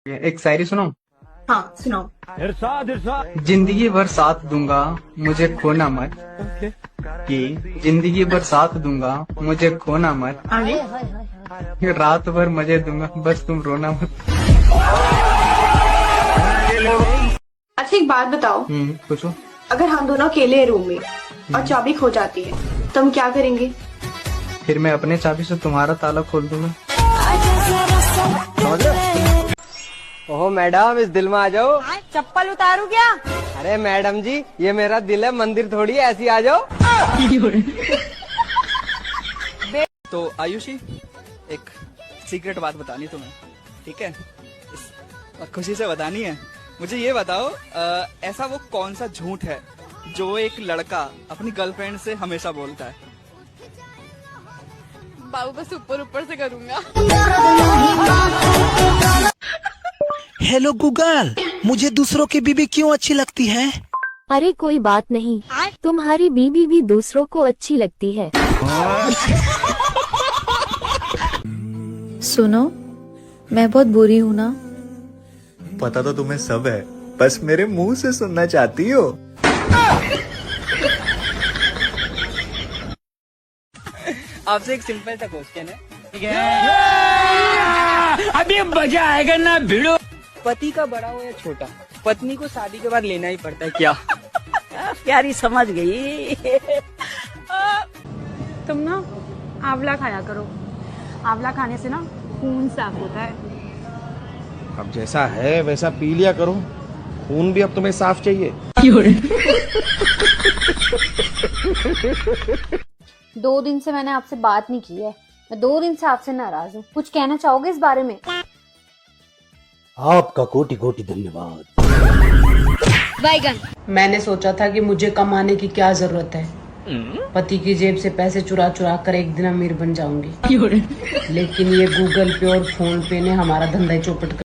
एक शायरी सुनो। हाँ सुनाओ। जिंदगी भर साथ दूंगा मुझे खोना मत, कि जिंदगी भर साथ दूंगा मुझे खोना मत, आगे। रात भर मजे दूंगा बस तुम रोना मत। अच्छा एक बात बताओ, पूछो। अगर हम दोनों अकेले हैं रूम में और चाबी खो जाती है तो हम क्या करेंगे? फिर मैं अपने चाबी से तुम्हारा ताला खोल दूंगा। ओहो मैडम, इस दिल में आ जाओ। चप्पल उतारू क्या? अरे मैडम जी, ये मेरा दिल है, मंदिर थोड़ी है, ऐसी आ जाओ। तो आयुषी, एक सीक्रेट बात बतानी तुम्हें, ठीक है? खुशी से बतानी है। मुझे ये बताओ, ऐसा वो कौन सा झूठ है जो एक लड़का अपनी गर्लफ्रेंड से हमेशा बोलता है? बाबू बस ऊपर ऊपर से करूंगा। हेलो गूगल, मुझे दूसरों की बीबी क्यों अच्छी लगती है? अरे कोई बात नहीं, तुम्हारी बीबी भी दूसरों को अच्छी लगती है। सुनो, मैं बहुत बुरी हूँ ना? पता तो तुम्हें सब है, बस मेरे मुंह से सुनना चाहती हो। आपसे एक सिंपल सा क्वेश्चन है, ठीक है? अभी मजा आएगा ना भिड़ो। पति का बड़ा हो या छोटा, पत्नी को शादी के बाद लेना ही पड़ता है क्या? प्यारी समझ गई। तुम ना आंवला खाया करो, आंवला खाने से ना खून साफ होता है। अब जैसा है वैसा पी लिया करो, खून भी अब तुम्हें साफ चाहिए। 2 दिन से मैंने आपसे बात नहीं की है, मैं 2 दिन से आपसे नाराज हूँ। कुछ कहना चाहोगे इस बारे में? आपका कोटि कोटि धन्यवाद। मैंने सोचा था कि मुझे कमाने की क्या जरूरत है, पति की जेब से पैसे चुरा चुरा कर एक दिन अमीर बन जाऊंगी। लेकिन ये गूगल पे और फोन पे ने हमारा धंधा ही चौपट कर